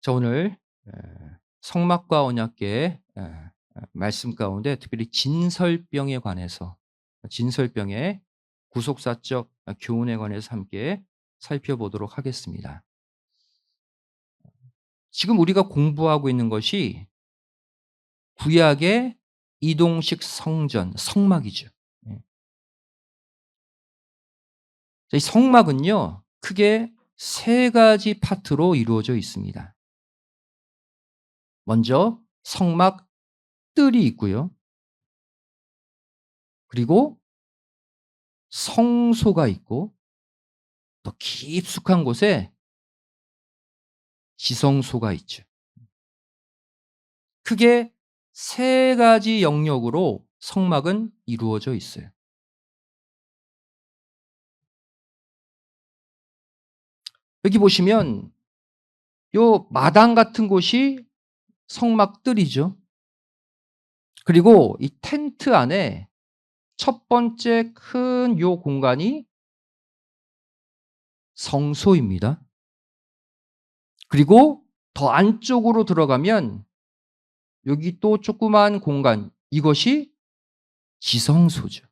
자, 오늘 성막과 언약궤의 말씀 가운데 특별히 진설병에 관해서, 진설병의 구속사적 교훈에 관해서 함께 살펴보도록 하겠습니다. 지금 우리가 공부하고 있는 것이 구약의 이동식 성전, 성막이죠. 예. 이 성막은요, 크게 세 가지 파트로 이루어져 있습니다. 먼저 성막 뜰이 있고요. 그리고 성소가 있고, 더 깊숙한 곳에 지성소가 있죠. 크게 세 가지 영역으로 성막은 이루어져 있어요. 여기 보시면 요 마당 같은 곳이 성막들이죠. 그리고 이 텐트 안에 첫 번째 큰 요 공간이 성소입니다. 그리고 더 안쪽으로 들어가면 여기 또 조그만 공간, 이것이 지성소죠.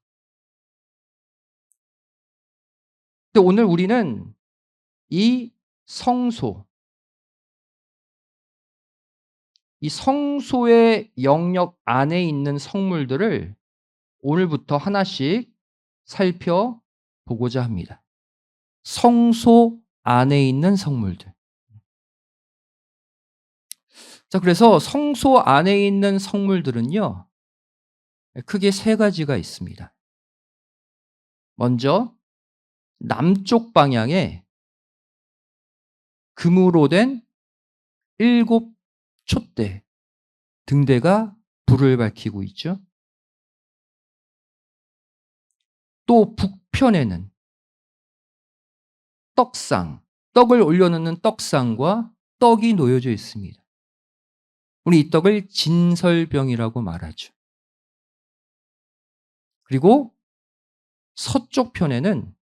근데 오늘 우리는 이 성소, 이 성소의 영역 안에 있는 성물들을 오늘부터 하나씩 살펴보고자 합니다. 성소 안에 있는 성물들. 자, 그래서 성소 안에 있는 성물들은요, 크게 세 가지가 있습니다. 먼저 남쪽 방향에 금으로 된 7 촛대, 등대가 불을 밝히고 있죠. 또 북편에는 떡상, 떡을 올려놓는 떡상과 떡이 놓여져 있습니다. 우리 이 떡을 진설병이라고 말하죠. 그리고 서쪽 편에는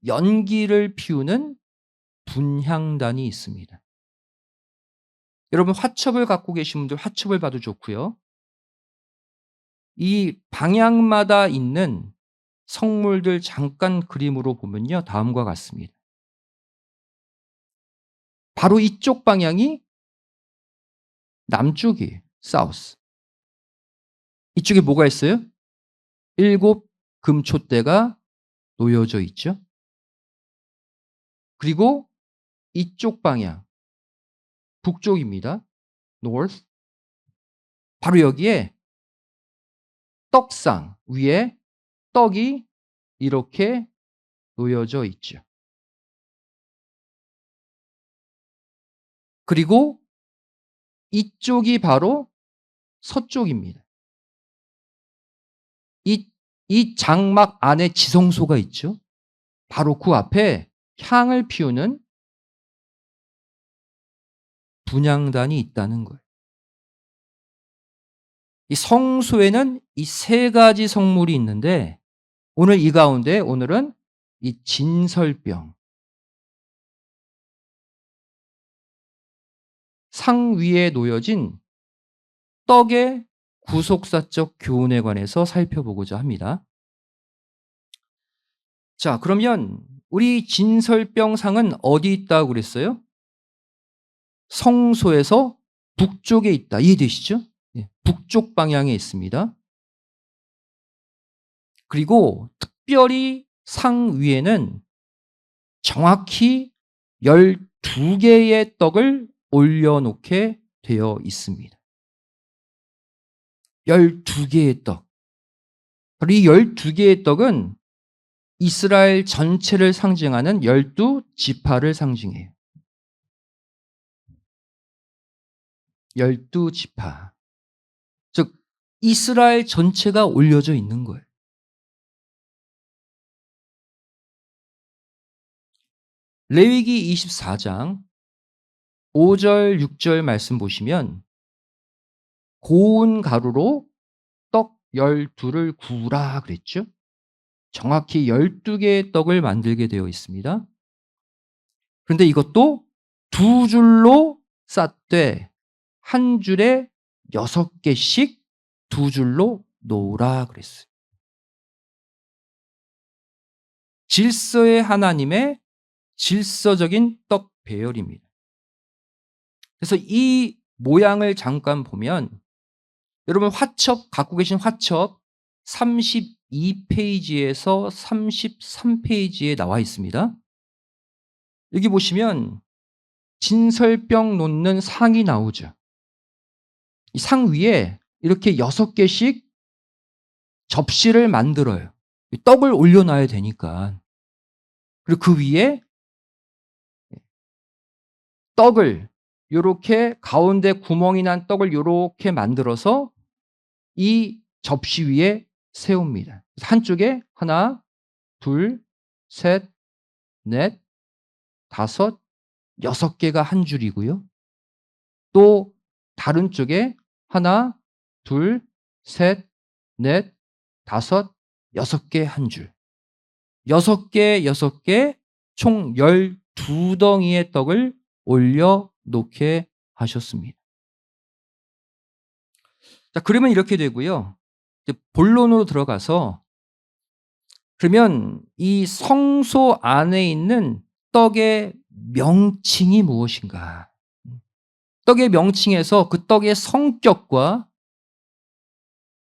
연기를 피우는 분향단이 있습니다. 여러분, 화첩을 갖고 계신 분들 화첩을 봐도 좋고요. 이 방향마다 있는 성물들 잠깐 그림으로 보면요, 다음과 같습니다. 바로 이쪽 방향이 남쪽이에요. 사우스. 이쪽에 뭐가 있어요? 7 금촛대가 놓여져 있죠. 그리고 이쪽 방향, 북쪽입니다. north. 바로 여기에 떡상 위에 떡이 이렇게 놓여져 있죠. 그리고 이쪽이 바로 서쪽입니다. 이 장막 안에 지성소가 있죠. 바로 그 앞에 향을 피우는 분향단이 있다는 거예요. 이 성소에는 이 세 가지 성물이 있는데, 오늘 이 가운데 오늘은 이 진설병, 상 위에 놓여진 떡의 구속사적 교훈에 관해서 살펴보고자 합니다. 자, 그러면 우리 진설병 상은 어디 있다고 그랬어요? 성소에서 북쪽에 있다. 이해되시죠? 예, 북쪽 방향에 있습니다. 그리고 특별히 상 위에는 정확히 12개의 떡을 올려놓게 되어 있습니다. 12개의 떡. 바로 이 12개의 떡은 이스라엘 전체를 상징하는 12지파를 상징해요. 12지파. 즉 이스라엘 전체가 올려져 있는 거예요. 레위기 24장 5절 6절 말씀 보시면 고운 가루로 떡 12를 구우라 그랬죠. 정확히 12개의 떡을 만들게 되어 있습니다. 그런데 이것도 두 줄로 쌓되 한 줄에 6개씩 두 줄로 놓으라 그랬어요. 질서의 하나님의 질서적인 떡 배열입니다. 그래서 이 모양을 잠깐 보면 여러분 갖고 계신 화첩 32페이지에서 33페이지에 나와 있습니다. 여기 보시면 진설병 놓는 상이 나오죠. 이 상 위에 이렇게 6개씩 접시를 만들어요. 떡을 올려놔야 되니까. 그리고 그 위에 떡을 요렇게 가운데 구멍이 난 떡을 요렇게 만들어서 이 접시 위에 세웁니다. 한쪽에 하나, 둘, 셋, 넷, 다섯, 6개가 한 줄이고요. 또 다른 쪽에 하나, 둘, 셋, 넷, 다섯, 6개 한 줄. 6개, 6개, 총 12덩이의 떡을 올려놓게 하셨습니다. 자, 그러면 이렇게 되고요. 이제 본론으로 들어가서 그러면 이 성소 안에 있는 떡의 명칭이 무엇인가? 떡의 명칭에서 그 떡의 성격과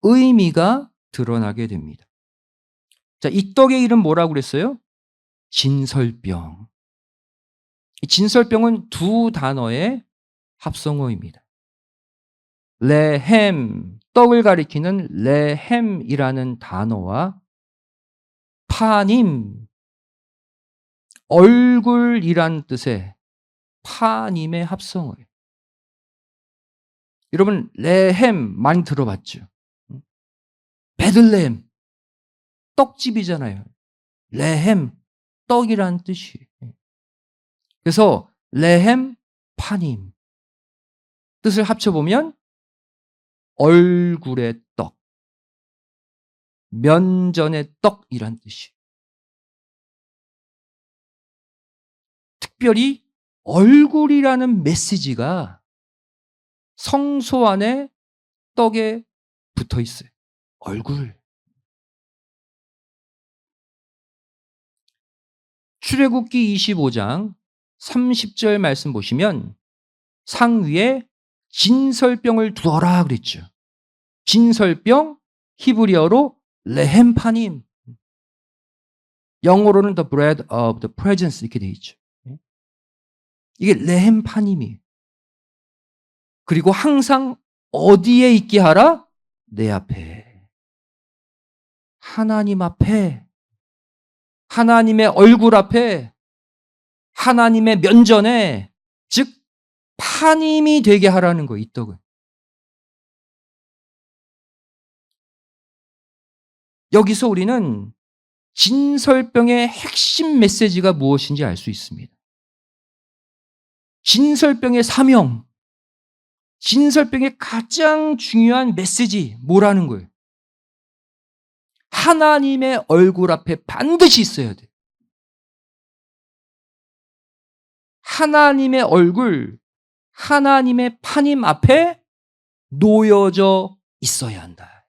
의미가 드러나게 됩니다. 자, 이 떡의 이름 뭐라고 그랬어요? 진설병. 이 진설병은 두 단어의 합성어입니다. 레헴, 떡을 가리키는 레헴이라는 단어와 파님, 얼굴이란 뜻의 파님의 합성어예요. 여러분 레헴 많이 들어봤죠? 베들레헴, 떡집이잖아요. 레헴, 떡이란 뜻이에요. 그래서 레헴, 파님 뜻을 합쳐보면 얼굴의 떡, 면전의 떡이란 뜻이에요. 특별히 얼굴이라는 메시지가 성소 안에 떡에 붙어 있어요. 얼굴. 출애굽기 25장 30절 말씀 보시면 상 위에 진설병을 두어라 그랬죠. 진설병, 히브리어로 레헴파님, 영어로는 the bread of the presence 이렇게 되어 있죠. 이게 레헴파님이에요. 그리고 항상 어디에 있게 하라? 내 앞에. 하나님 앞에. 하나님의 얼굴 앞에. 하나님의 면전에. 즉 파님이 되게 하라는 거예요. 이 떡은. 여기서 우리는 진설병의 핵심 메시지가 무엇인지 알 수 있습니다. 진설병의 사명, 진설병의 가장 중요한 메시지 뭐라는 거예요? 하나님의 얼굴 앞에 반드시 있어야 돼. 하나님의 얼굴, 하나님의 파님 앞에 놓여져 있어야 한다.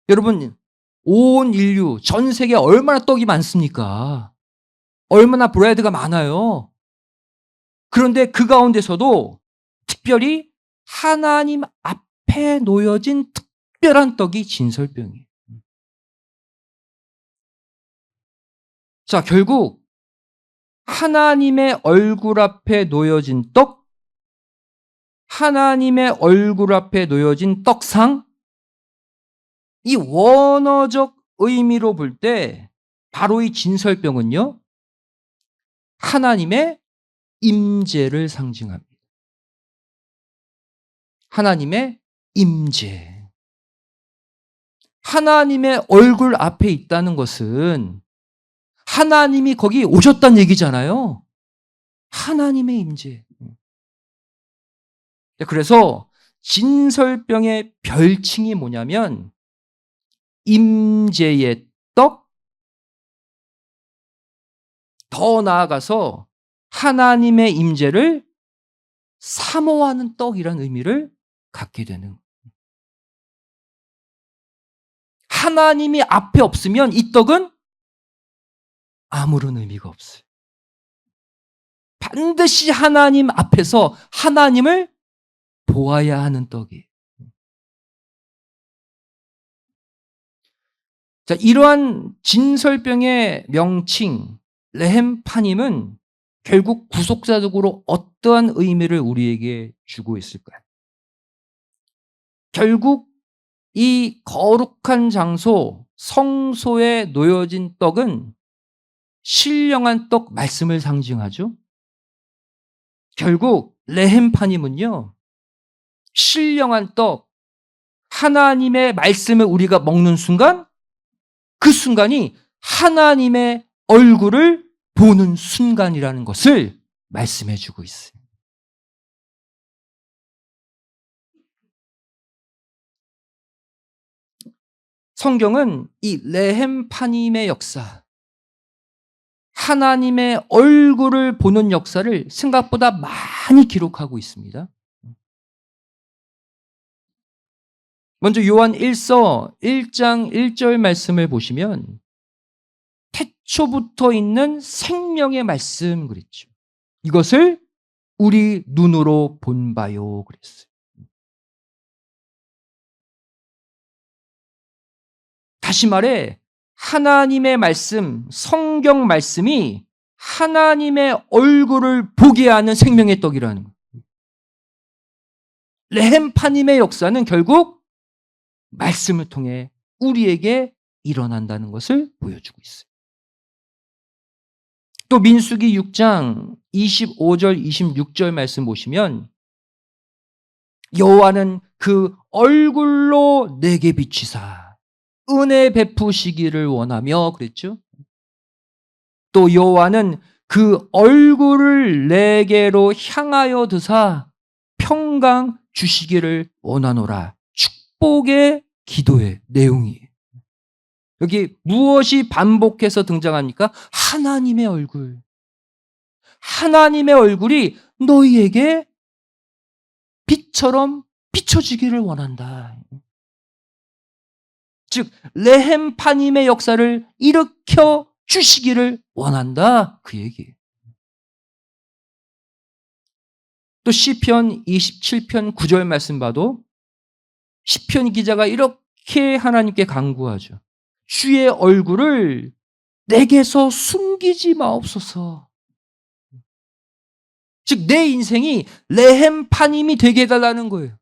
여러분, 온 인류, 전 세계에 얼마나 떡이 많습니까? 얼마나 브레드가 많아요. 그런데 그 가운데서도 특별히 하나님 앞에 놓여진 특별한 떡이 진설병이에요. 자, 결국 하나님의 얼굴 앞에 놓여진 떡, 하나님의 얼굴 앞에 놓여진 떡상, 이 원어적 의미로 볼 때 바로 이 진설병은요, 하나님의 임재를 상징합니다. 하나님의 임재. 하나님의 얼굴 앞에 있다는 것은 하나님이 거기 오셨다는 얘기잖아요. 하나님의 임재. 그래서 진설병의 별칭이 뭐냐면 임재의 떡, 더 나아가서 하나님의 임재를 사모하는 떡이라는 의미를 갖게 되는 거예요. 하나님이 앞에 없으면 이 떡은 아무런 의미가 없어요. 반드시 하나님 앞에서 하나님을 보아야 하는 떡이에요. 자, 이러한 진설병의 명칭 레헴파님은 결국 구속사적으로 어떠한 의미를 우리에게 주고 있을까요? 결국 이 거룩한 장소 성소에 놓여진 떡은 신령한 떡 말씀을 상징하죠. 결국 레헴파님은요, 신령한 떡 하나님의 말씀을 우리가 먹는 순간, 그 순간이 하나님의 얼굴을 보는 순간이라는 것을 말씀해 주고 있어요. 성경은 이 레헴파님의 역사, 하나님의 얼굴을 보는 역사를 생각보다 많이 기록하고 있습니다. 먼저 요한 1서 1장 1절 말씀을 보시면 태초부터 있는 생명의 말씀 그랬죠. 이것을 우리 눈으로 본 바요 그랬어요. 다시 말해 하나님의 말씀, 성경 말씀이 하나님의 얼굴을 보게 하는 생명의 떡이라는 거예요. 레헴파님의 역사는 결국 말씀을 통해 우리에게 일어난다는 것을 보여주고 있어요. 또 민수기 6장 25절 26절 말씀 보시면 여호와는 그 얼굴로 내게 비치사 은혜 베푸시기를 원하며 그랬죠. 또 여호와는 그 얼굴을 내게로 향하여 드사 평강 주시기를 원하노라. 축복의 기도의 내용이에요. 여기 무엇이 반복해서 등장합니까? 하나님의 얼굴. 하나님의 얼굴이 너희에게 빛처럼 비춰지기를 원한다. 즉 레헴파님의 역사를 일으켜 주시기를 원한다. 그 얘기예요. 또 시편 27편 9절 말씀 봐도 시편 기자가 이렇게 하나님께 간구하죠. 주의 얼굴을 내게서 숨기지 마옵소서. 즉 내 인생이 레헴파님이 되게 해달라는 거예요.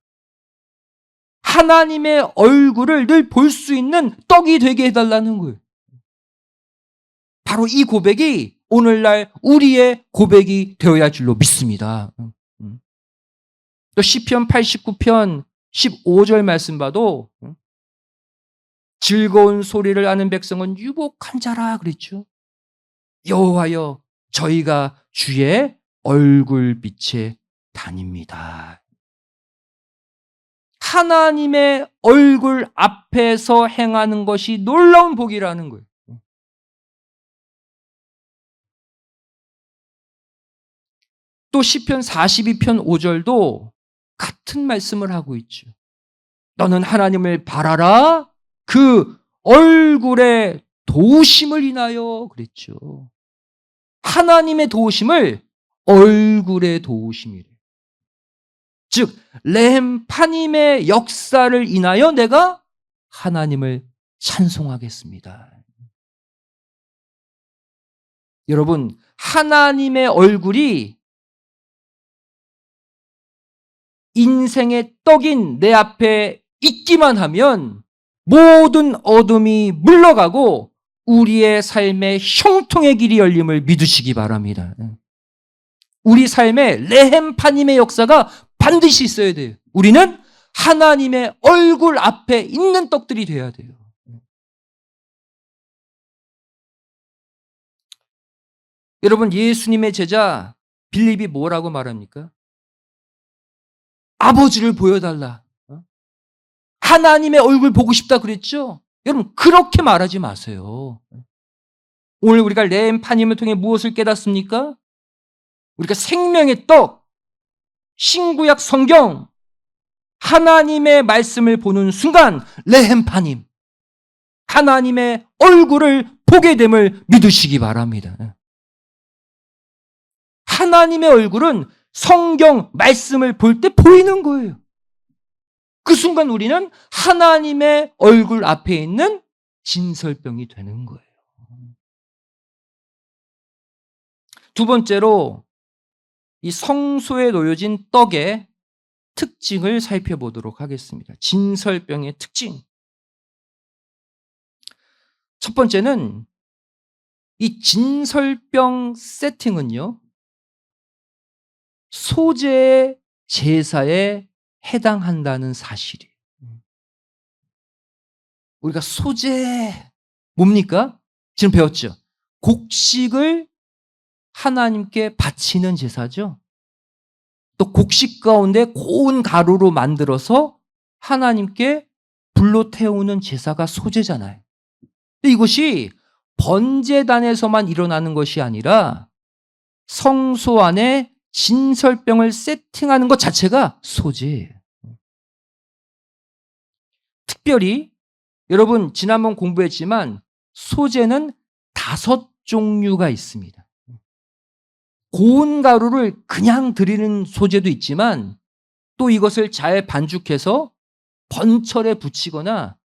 하나님의 얼굴을 늘 볼 수 있는 떡이 되게 해달라는 거예요. 바로 이 고백이 오늘날 우리의 고백이 되어야 할 줄로 믿습니다. 또 시편 89편 15절 말씀 봐도 즐거운 소리를 아는 백성은 유복한 자라 그랬죠. 여호와여 저희가 주의 얼굴빛에 다닙니다. 하나님의 얼굴 앞에서 행하는 것이 놀라운 복이라는 거예요. 또 시편 42편 5절도 같은 말씀을 하고 있죠. 너는 하나님을 바라라 그 얼굴의 도우심을 인하여 그랬죠. 하나님의 도우심을 얼굴의 도우심이래. 즉 레헴파님의 역사를 인하여 내가 하나님을 찬송하겠습니다. 여러분 하나님의 얼굴이 인생의 떡인 내 앞에 있기만 하면 모든 어둠이 물러가고 우리의 삶의 형통의 길이 열림을 믿으시기 바랍니다. 우리 삶에 레헴파님의 역사가 반드시 있어야 돼요. 우리는 하나님의 얼굴 앞에 있는 떡들이 돼야 돼요. 여러분 예수님의 제자 빌립이 뭐라고 말합니까? 아버지를 보여달라. 하나님의 얼굴 보고 싶다 그랬죠? 여러분 그렇게 말하지 마세요. 오늘 우리가 레헴파님을 통해 무엇을 깨닫습니까? 우리가 생명의 떡, 신구약 성경, 하나님의 말씀을 보는 순간 레헴파님, 하나님의 얼굴을 보게 됨을 믿으시기 바랍니다. 하나님의 얼굴은 성경 말씀을 볼 때 보이는 거예요. 그 순간 우리는 하나님의 얼굴 앞에 있는 진설병이 되는 거예요. 두 번째로 이 성소에 놓여진 떡의 특징을 살펴보도록 하겠습니다. 진설병의 특징. 첫 번째는 이 진설병 세팅은요, 소재의 제사에 해당한다는 사실이에요. 우리가 소재 뭡니까? 지금 배웠죠? 곡식을 하나님께 바치는 제사죠. 또 곡식 가운데 고운 가루로 만들어서 하나님께 불로 태우는 제사가 소재잖아요. 근데 이것이 번제단에서만 일어나는 것이 아니라 성소 안에 진설병을 세팅하는 것 자체가 소재예요. 특별히 여러분 지난번 공부했지만 소재는 5종류가 있습니다. 고운 가루를 그냥 드리는 소재도 있지만 또 이것을 잘 반죽해서 번철에 붙이거나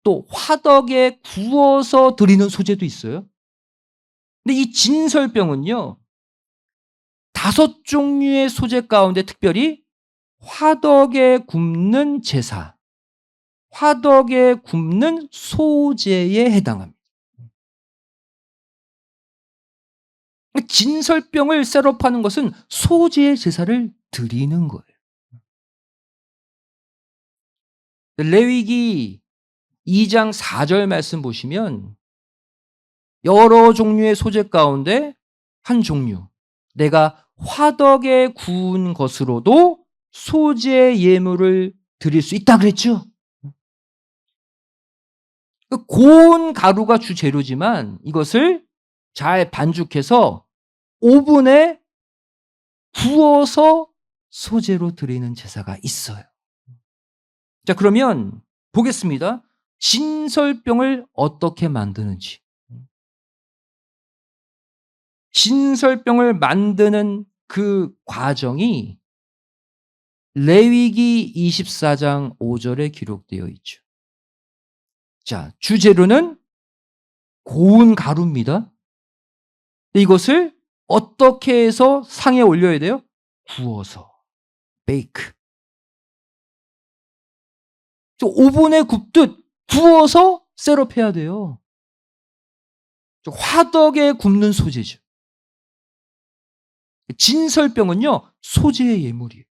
또 화덕에 구워서 드리는 소재도 있어요. 근데 이 진설병은요, 5종류의 소재 가운데 특별히 화덕에 굽는 제사, 화덕에 굽는 소재에 해당합니다. 진설병을 셋업하는 것은 소재의 제사를 드리는 거예요. 레위기 2장 4절 말씀 보시면 여러 종류의 소재 가운데 한 종류, 내가 화덕에 구운 것으로도 소재 예물을 드릴 수 있다 그랬죠. 고운 가루가 주재료지만 이것을 잘 반죽해서 오븐에 구워서 소재로 드리는 제사가 있어요. 자, 그러면 보겠습니다. 진설병을 어떻게 만드는지. 진설병을 만드는 그 과정이 레위기 24장 5절에 기록되어 있죠. 자, 주재료는 고운 가루입니다. 이것을 어떻게 해서 상에 올려야 돼요? 구워서. 베이크. 오븐에 굽듯 구워서 셋업해야 돼요. 화덕에 굽는 소재죠. 진설병은요, 소재의 예물이에요.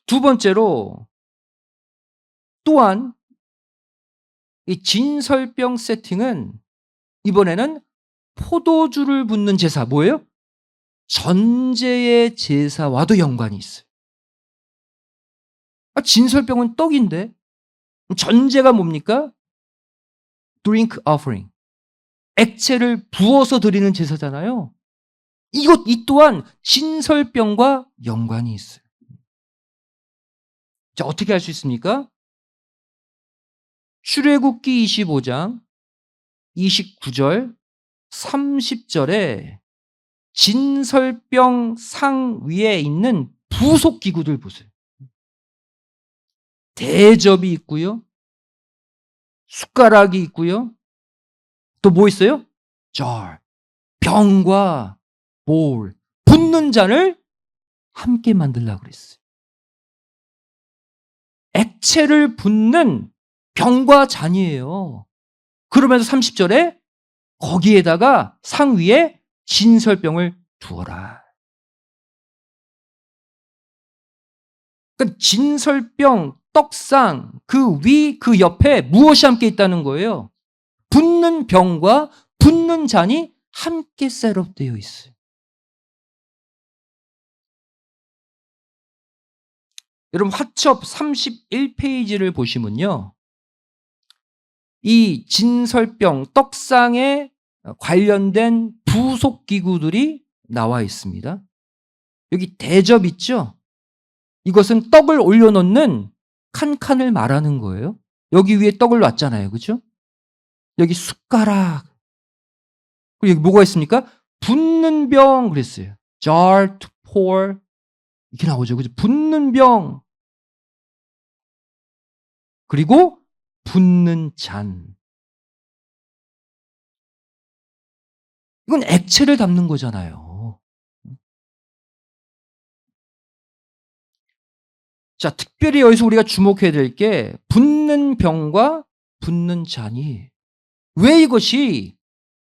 두 번째로 또한 이 진설병 세팅은 이번에는 포도주를 붓는 제사, 뭐예요? 전제의 제사와도 연관이 있어요. 진설병은 떡인데 전제가 뭡니까? drink offering. 액체를 부어서 드리는 제사잖아요. 이 또한 진설병과 연관이 있어요. 자, 어떻게 할 수 있습니까? 출애굽기 25장 29절 30절에 진설병 상 위에 있는 부속 기구들 보세요. 대접이 있고요. 숟가락이 있고요. 또 뭐 있어요? jar, 병과 볼, 붓는 잔을 함께 만들려고 그랬어요. 액체를 붓는 병과 잔이에요. 그러면서 30절에 거기에다가 상 위에 진설병을 두어라. 그러니까 진설병, 떡상, 그 위, 그 옆에 무엇이 함께 있다는 거예요? 붓는 병과 붓는 잔이 함께 셋업되어 있어요. 여러분 화첩 31페이지를 보시면요, 이 진설병, 떡상에 관련된 부속 기구들이 나와 있습니다. 여기 대접 있죠? 이것은 떡을 올려놓는 칸칸을 말하는 거예요. 여기 위에 떡을 놨잖아요. 그죠? 여기 숟가락. 그리고 여기 뭐가 있습니까? 붓는 병 그랬어요. jar to pour 이렇게 나오죠. 그죠? 붓는 병. 그리고 붓는 잔. 이건 액체를 담는 거잖아요. 자, 특별히 여기서 우리가 주목해야 될 게 붓는 병과 붓는 잔이 왜 이것이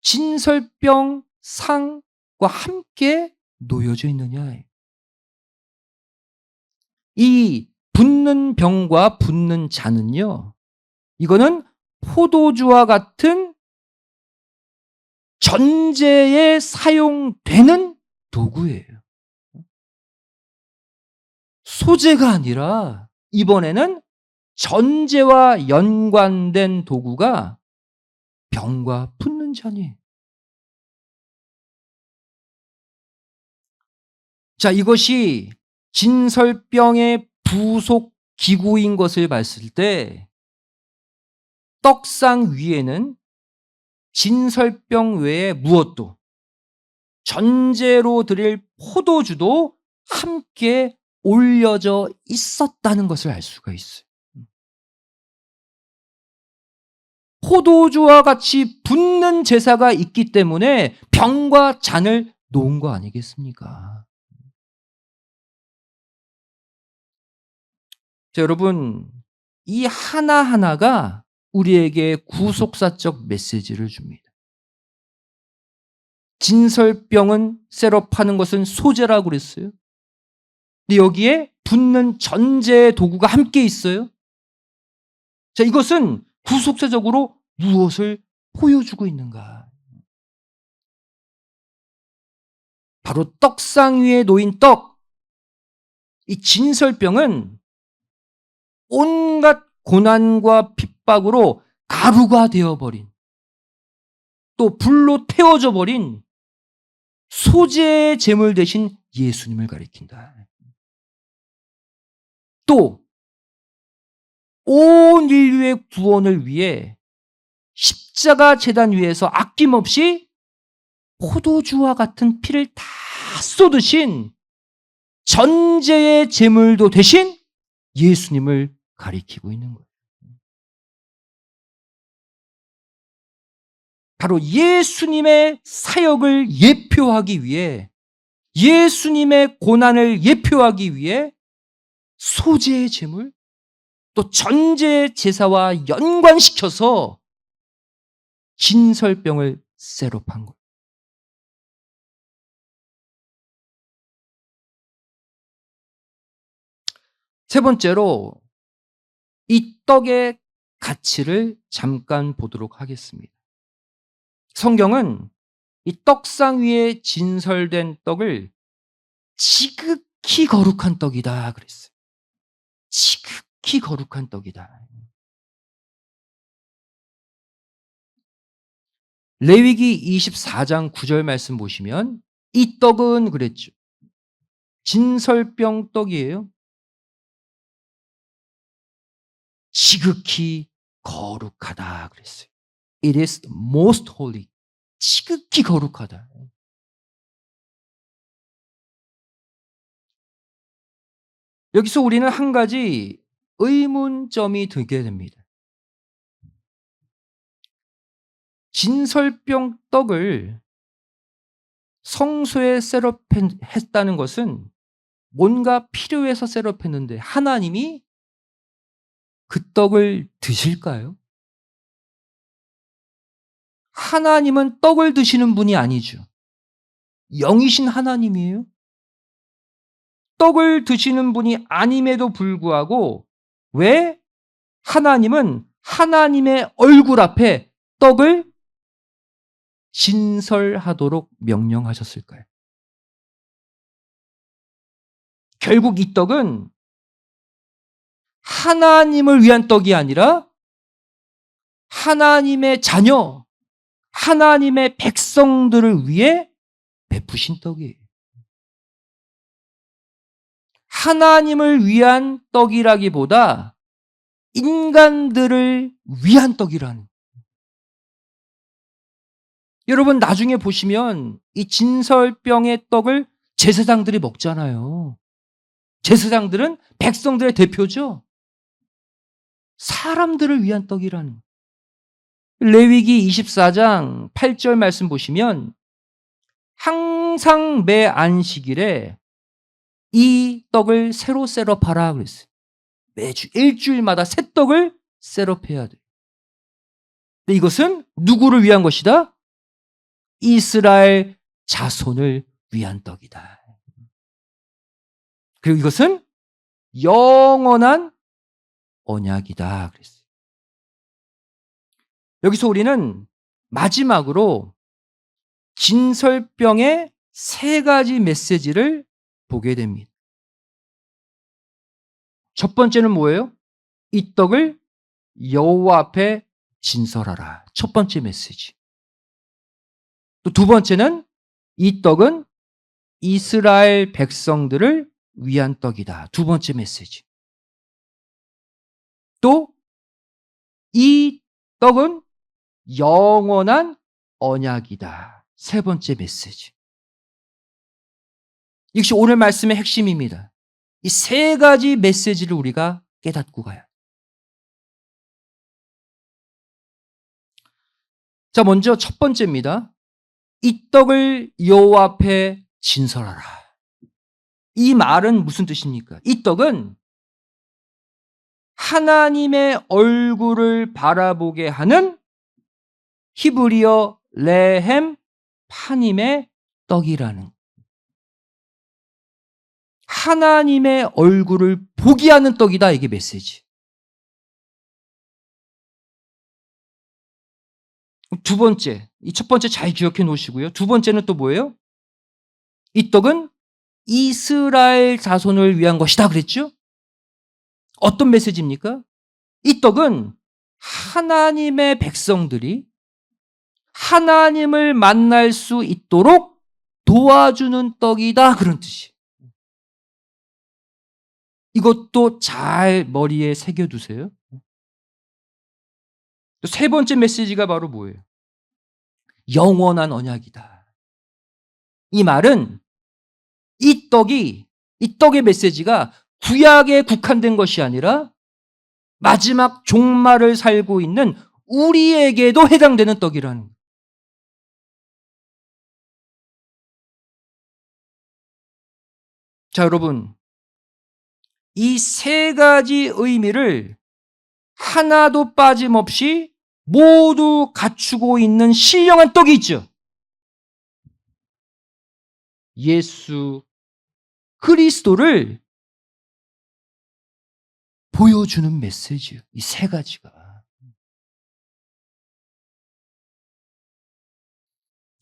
진설병 상과 함께 놓여져 있느냐. 이 붓는 병과 붓는 잔은요. 이거는 포도주와 같은 전제에 사용되는 도구예요. 소재가 아니라 이번에는 전제와 연관된 도구가 병과 붓는 잔이에요. 자, 이것이 진설병의 부속 기구인 것을 봤을 때 떡상 위에는 진설병 외에 무엇도 전제로 드릴 포도주도 함께 올려져 있었다는 것을 알 수가 있어요. 포도주와 같이 붓는 제사가 있기 때문에 병과 잔을 놓은 거 아니겠습니까? 자, 여러분, 이 하나하나가 우리에게 구속사적 메시지를 줍니다. 진설병은 셋업하는 것은 소재라고 그랬어요. 근데 여기에 붓는 전제의 도구가 함께 있어요. 자, 이것은 구속사적으로 무엇을 보여주고 있는가? 바로 떡상 위에 놓인 떡. 이 진설병은 온갖 고난과 핍박으로 가루가 되어버린, 또 불로 태워져 버린 소재의 제물 대신 예수님을 가리킨다. 또 온 인류의 구원을 위해 십자가 제단 위에서 아낌없이 포도주와 같은 피를 다 쏟으신 전제의 제물도 대신 예수님을 가리키고 있는 거예요. 바로 예수님의 사역을 예표하기 위해, 예수님의 고난을 예표하기 위해 소재의 제물, 또 전제의 제사와 연관시켜서 진설병을 셋업한 거예요. 세 번째로 이 떡의 가치를 잠깐 보도록 하겠습니다. 성경은 이 떡상 위에 진설된 떡을 지극히 거룩한 떡이다 그랬어요. 지극히 거룩한 떡이다. 레위기 24장 9절 말씀 보시면 이 떡은 그랬죠. 진설병 떡이에요. 지극히 거룩하다 그랬어요. It is most holy. 지극히 거룩하다. 여기서 우리는 한 가지 의문점이 들게 됩니다. 진설병 떡을 성소에 셋업했다는 것은 뭔가 필요해서 셋업했는데 하나님이 그 떡을 드실까요? 하나님은 떡을 드시는 분이 아니죠. 영이신 하나님이에요. 떡을 드시는 분이 아님에도 불구하고 왜 하나님은 하나님의 얼굴 앞에 떡을 진설하도록 명령하셨을까요? 결국 이 떡은 하나님을 위한 떡이 아니라 하나님의 자녀, 하나님의 백성들을 위해 베푸신 떡이에요. 하나님을 위한 떡이라기보다 인간들을 위한 떡이라는. 여러분 나중에 보시면 이 진설병의 떡을 제사장들이 먹잖아요. 제사장들은 백성들의 대표죠. 사람들을 위한 떡이라는. 레위기 24장 8절 말씀 보시면 항상 매 안식일에 이 떡을 새로 셋업하라 그랬어요. 매주 일주일마다 새 떡을 셋업해야 돼요. 근데 이것은 누구를 위한 것이다? 이스라엘 자손을 위한 떡이다. 그리고 이것은 영원한 언약이다 그랬어요. 여기서 우리는 마지막으로 진설병의 세 가지 메시지를 보게 됩니다. 첫 번째는 뭐예요? 이 떡을 여호와 앞에 진설하라. 첫 번째 메시지. 또 두 번째는 이 떡은 이스라엘 백성들을 위한 떡이다. 두 번째 메시지. 또 이 떡은 영원한 언약이다. 세 번째 메시지. 이것이 오늘 말씀의 핵심입니다. 이 세 가지 메시지를 우리가 깨닫고 가야 합니다. 자, 먼저 첫 번째입니다. 이 떡을 여호와 앞에 진설하라. 이 말은 무슨 뜻입니까? 이 떡은 하나님의 얼굴을 바라보게 하는 히브리어 레헴 파님의 떡이라는, 하나님의 얼굴을 보게 하는 떡이다. 이게 메시지. 두 번째, 이 첫 번째 잘 기억해 놓으시고요. 두 번째는 또 뭐예요? 이 떡은 이스라엘 자손을 위한 것이다 그랬죠? 어떤 메시지입니까? 이 떡은 하나님의 백성들이 하나님을 만날 수 있도록 도와주는 떡이다 그런 뜻이에요. 이것도 잘 머리에 새겨두세요. 세 번째 메시지가 바로 뭐예요? 영원한 언약이다. 이 말은 이 떡의 메시지가 구약에 국한된 것이 아니라 마지막 종말을 살고 있는 우리에게도 해당되는 떡이라는 거예요. 자, 여러분, 이 세 가지 의미를 하나도 빠짐없이 모두 갖추고 있는 신령한 떡이 있죠. 예수 그리스도를 보여주는 메시지예요. 이 세 가지가.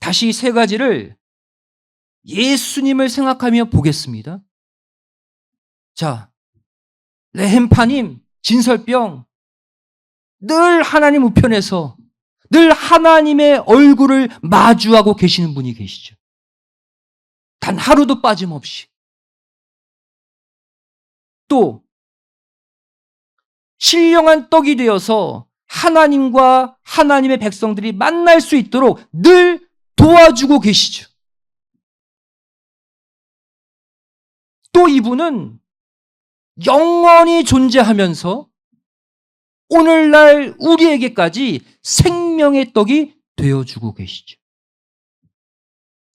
다시 이 세 가지를 예수님을 생각하며 보겠습니다. 자, 레헴파님, 진설병, 늘 하나님 우편에서 늘 하나님의 얼굴을 마주하고 계시는 분이 계시죠. 단 하루도 빠짐없이. 또 신령한 떡이 되어서 하나님과 하나님의 백성들이 만날 수 있도록 늘 도와주고 계시죠. 또 이분은 영원히 존재하면서 오늘날 우리에게까지 생명의 떡이 되어주고 계시죠.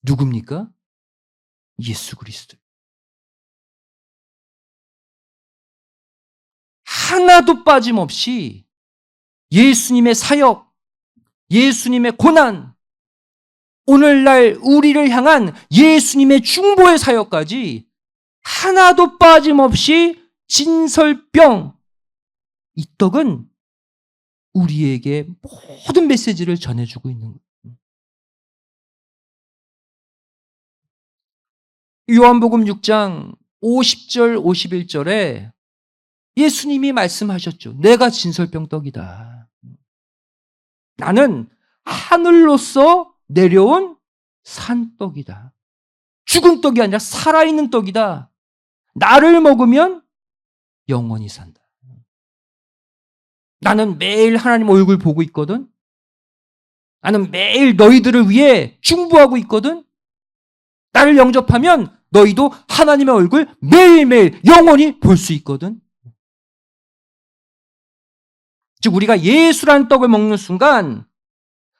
누굽니까? 예수 그리스도. 하나도 빠짐없이 예수님의 사역, 예수님의 고난, 오늘날 우리를 향한 예수님의 중보의 사역까지 하나도 빠짐없이 진설병, 이 떡은 우리에게 모든 메시지를 전해주고 있는 거예요. 요한복음 6장 50절 51절에 예수님이 말씀하셨죠. 내가 진설병 떡이다. 나는 하늘로서 내려온 산떡이다. 죽은 떡이 아니라 살아있는 떡이다. 나를 먹으면 영원히 산다. 나는 매일 하나님 얼굴 보고 있거든. 나는 매일 너희들을 위해 중보하고 있거든. 나를 영접하면 너희도 하나님의 얼굴 매일매일 영원히 볼 수 있거든. 즉 우리가 예수란 떡을 먹는 순간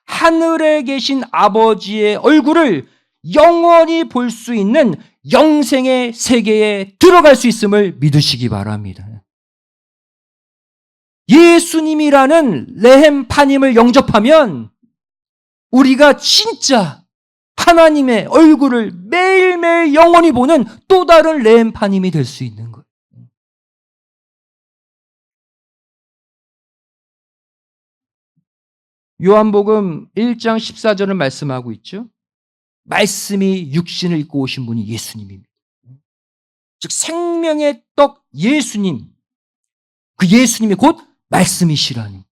하늘에 계신 아버지의 얼굴을 영원히 볼 수 있는 영생의 세계에 들어갈 수 있음을 믿으시기 바랍니다. 예수님이라는 레헴파님을 영접하면 우리가 진짜 하나님의 얼굴을 매일매일 영원히 보는 또 다른 레헴파님이 될 수 있는 거예요. 요한복음 1장 14절을 말씀하고 있죠. 말씀이 육신을 입고 오신 분이 예수님입니다. 즉 생명의 떡 예수님, 그 예수님이 곧 말씀이시라니.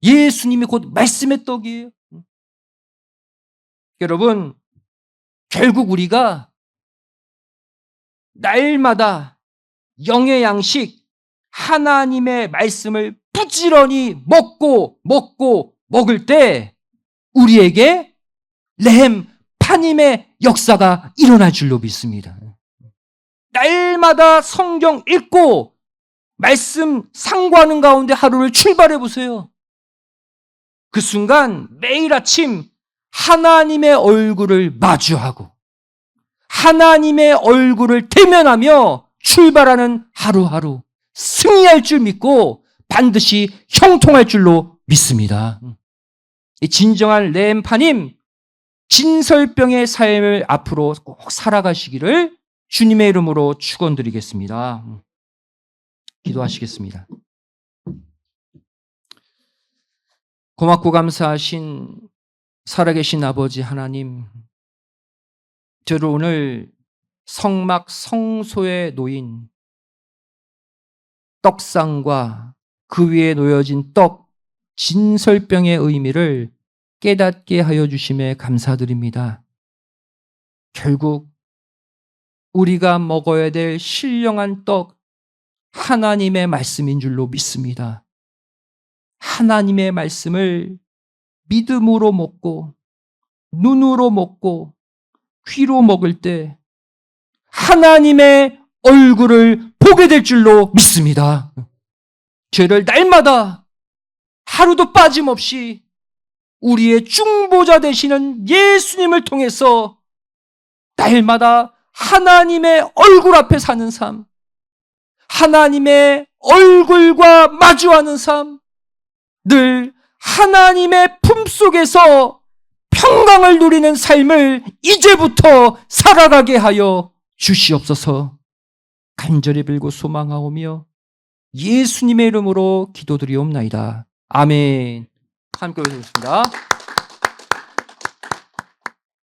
예수님이 곧 말씀의 떡이에요. 여러분, 결국 우리가 날마다 영의 양식 하나님의 말씀을 부지런히 먹을 때 우리에게 레헴파님의 역사가 일어날 줄로 믿습니다. 날마다 성경 읽고 말씀 상고하는 가운데 하루를 출발해 보세요. 그 순간 매일 아침 하나님의 얼굴을 마주하고 하나님의 얼굴을 대면하며 출발하는 하루하루 승리할 줄 믿고 반드시 형통할 줄로 믿습니다. 이 진정한 레헴파님, 진설병의 삶을 앞으로 꼭 살아가시기를 주님의 이름으로 축원드리겠습니다. 기도하시겠습니다. 고맙고 감사하신 살아계신 아버지 하나님, 저를 오늘 성막 성소에 놓인 떡상과 그 위에 놓여진 떡, 진설병의 의미를 깨닫게 하여 주심에 감사드립니다. 결국 우리가 먹어야 될 신령한 떡, 하나님의 말씀인 줄로 믿습니다. 하나님의 말씀을 믿음으로 먹고 눈으로 먹고 귀로 먹을 때 하나님의 얼굴을 보게 될 줄로 믿습니다. 죄를 날마다 하루도 빠짐없이 우리의 중보자 되시는 예수님을 통해서 날마다 하나님의 얼굴 앞에 사는 삶, 하나님의 얼굴과 마주하는 삶, 늘 하나님의 품속에서 평강을 누리는 삶을 이제부터 살아가게 하여 주시옵소서. 간절히 빌고 소망하오며 예수님의 이름으로 기도드리옵나이다. 아멘. 함께 읽겠습니다.